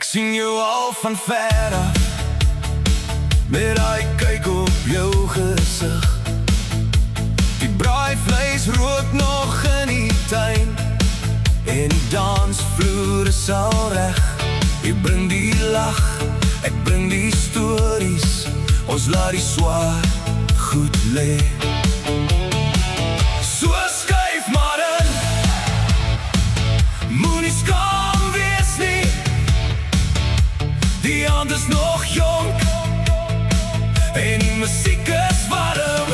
Ek sien jou al van ver af, met daai kyk op jou gesig. Die braaivleis rook nog in die tuin, en die dansvloer is al reg. Jy bring die lag, ek bring die stories, ons laat die swaar goed lê. So skuif maar in, moenie skaam wees nie, die hand is nog jonk, en die musiek is warm.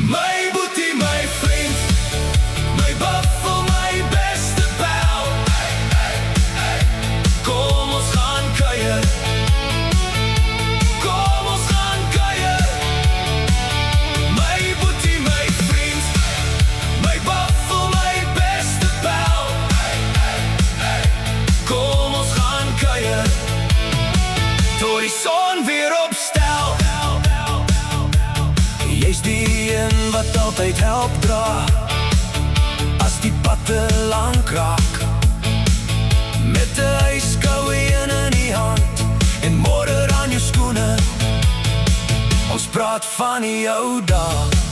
My boetie, my vriend, my buffel, my beste pal, kom ons gaan kuier, kom ons gaan kuier. My boetie, my vriend, my buffel, my beste pal, kom ons gaan kuier, tot die son weer opstel. Jy's die een wat altyd help dra, as die pad te lang raak, met die ijskoue een in die hand, en modder aan jou skoene. Ons praat van die ou dae.